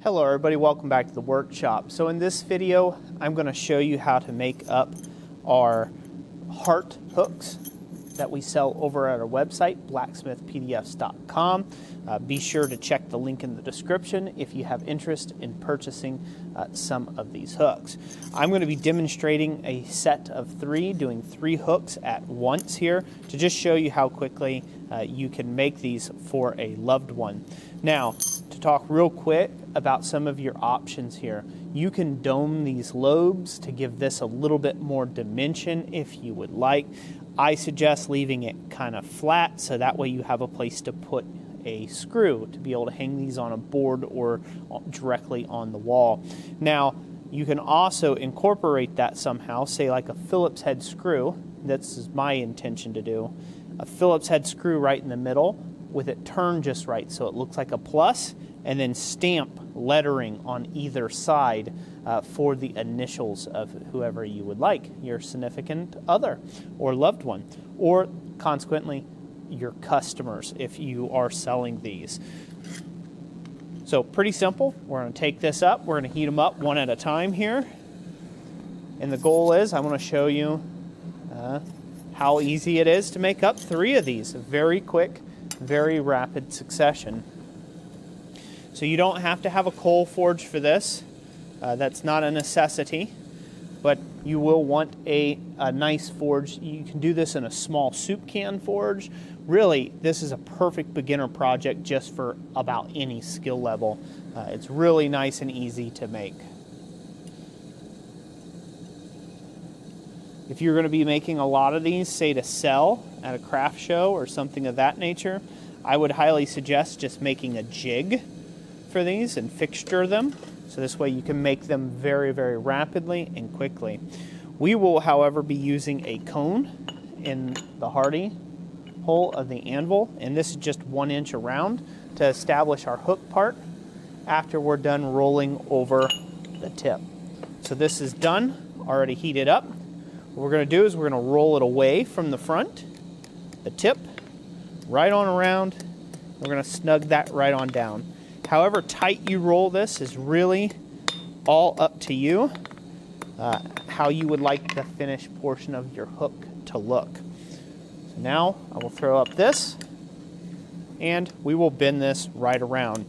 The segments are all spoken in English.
Hello everybody, welcome back to the workshop. So in this video, I'm going to show you how to make up our heart hooks that we sell over at our website, blacksmithpdfs.com. Be sure to check the link in the description if you have interest in purchasing some of these hooks. I'm going to be demonstrating a set of three, doing 3 hooks at once here to just show you how quickly you can make these for a loved one. Now, to talk real quick about some of your options here. You can dome these lobes to give this a little bit more dimension if you would like. I suggest leaving it kind of flat so that way you have a place to put a screw to be able to hang these on a board or directly on the wall. Now, you can also incorporate that somehow, say like a Phillips head screw. This is my intention to do. A Phillips head screw right in the middle with it turned just right so it looks like a plus, and then stamp lettering on either side for the initials of whoever you would like, your significant other or loved one, or consequently your customers if you are selling these. So pretty simple. We're going to take this up, we're going to heat them up one at a time here, and the goal is I want to show you how easy it is to make up 3 of these. Very quick, very rapid succession. So you don't have to have a coal forge for this. That's not a necessity, but you will want a nice forge. You can do this in a small soup can forge. Really, this is a perfect beginner project just for about any skill level. It's really nice and easy to make. If you're going to be making a lot of these, say to sell at a craft show or something of that nature, I would highly suggest just making a jig for these and fixture them. So this way you can make them very, very rapidly and quickly. We will, however, be using a cone in the hardy hole of the anvil, and this is just 1 inch around to establish our hook part after we're done rolling over the tip. So this is done, already heated up. What we're going to do is we're going to roll it away from the front, the tip, right on around. We're going to snug that right on down. However tight you roll this is really all up to you, how you would like the finished portion of your hook to look. So now I will throw up this, and we will bend this right around.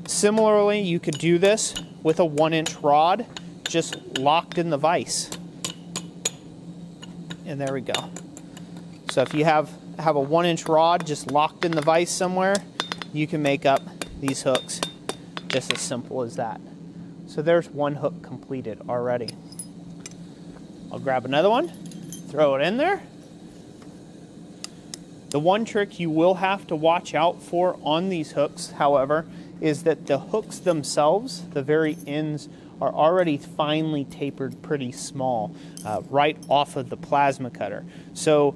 Similarly, you could do this with a 1 inch rod just locked in the vise. And there we go. So if you have a 1 inch rod just locked in the vise somewhere, you can make up these hooks just as simple as that. So there's 1 hook completed already. I'll grab another one, throw it in there. The one trick you will have to watch out for on these hooks, however, is that the hooks themselves, the very ends, are already finely tapered pretty small, right off of the plasma cutter. So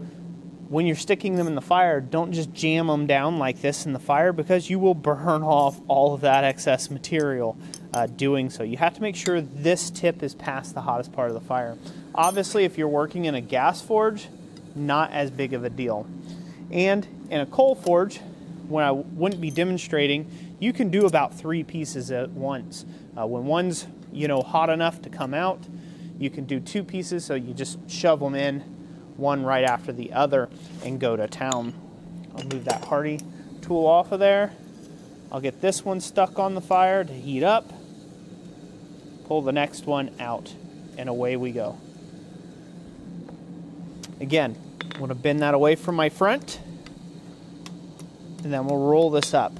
when you're sticking them in the fire, don't just jam them down like this in the fire, because you will burn off all of that excess material doing so. You have to make sure this tip is past the hottest part of the fire. Obviously, if you're working in a gas forge, not as big of a deal. And in a coal forge, when I wouldn't be demonstrating, you can do about 3 pieces at once. When one's hot enough to come out, you can do 2 pieces, so you just shove them in, one right after the other, and go to town. I'll move that hardy tool off of there. I'll get this one stuck on the fire to heat up, pull the next one out, and away we go. Again, I'm going to bend that away from my front, and then we'll roll this up.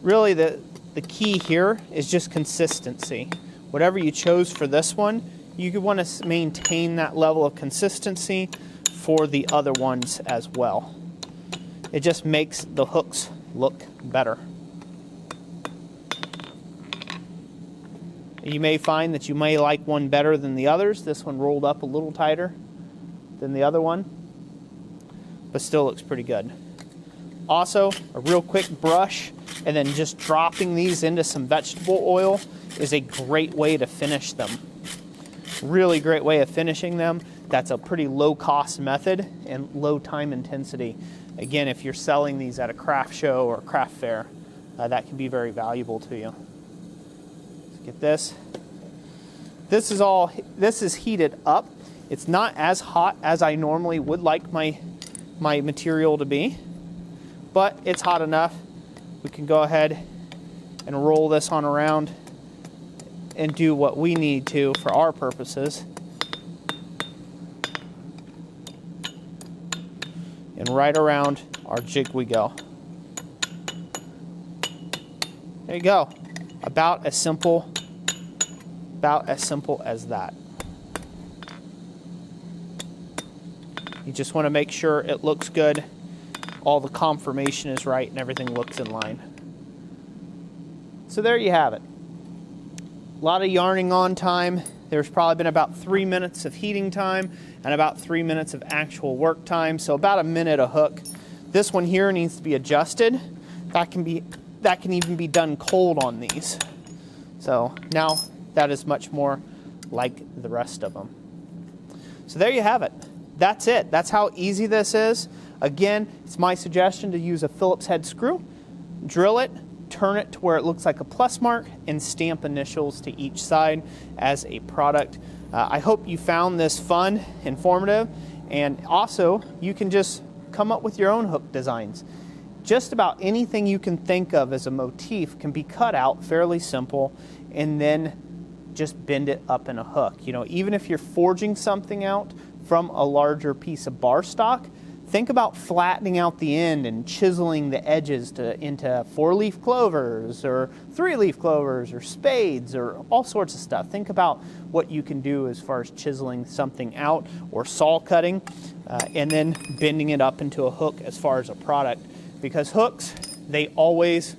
Really, the key here is just consistency. Whatever you chose for this one, you could want to maintain that level of consistency for the other ones as well. It just makes the hooks look better. You may find that you may like one better than the others. This one rolled up a little tighter than the other one, but still looks pretty good. Also, a real quick brush and then just dropping these into some vegetable oil is a great way to finish them. Really great way of finishing them. That's a pretty low cost method and low time intensity. Again, if you're selling these at a craft show or craft fair, that can be very valuable to you. Let's get this. This is heated up. It's not as hot as I normally would like my material to be, but it's hot enough. We can go ahead and roll this on around and do what we need to for our purposes. And right around our jig we go. There you go. About as simple as that. You just want to make sure it looks good, all the conformation is right, and everything looks in line. So there you have it. A lot of yarning on time. There's probably been about 3 minutes of heating time and about 3 minutes of actual work time, so about a minute a hook. This one here needs to be adjusted. That can even be done cold on these. So now that is much more like the rest of them. So there you have it. That's it. That's how easy this is. Again, it's my suggestion to use a Phillips head screw, drill it, turn it to where it looks like a plus mark, and stamp initials to each side as a product. I hope you found this fun, informative, and also you can just come up with your own hook designs. Just about anything you can think of as a motif can be cut out fairly simple and then just bend it up in a hook. You know, even if you're forging something out from a larger piece of bar stock, think about flattening out the end and chiseling the edges into 4-leaf clovers or 3-leaf clovers or spades or all sorts of stuff. Think about what you can do as far as chiseling something out or saw cutting and then bending it up into a hook as far as a product, because hooks, they always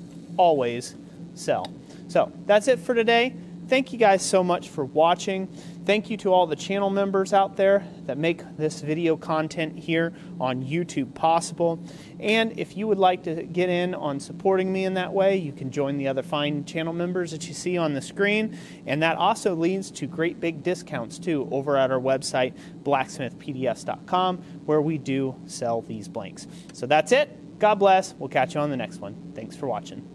sell. So that's it for today. Thank you guys so much for watching. Thank you to all the channel members out there that make this video content here on YouTube possible. And if you would like to get in on supporting me in that way, you can join the other fine channel members that you see on the screen. And that also leads to great big discounts too over at our website, blacksmithpdfs.com, where we do sell these blanks. So that's it. God bless. We'll catch you on the next one. Thanks for watching.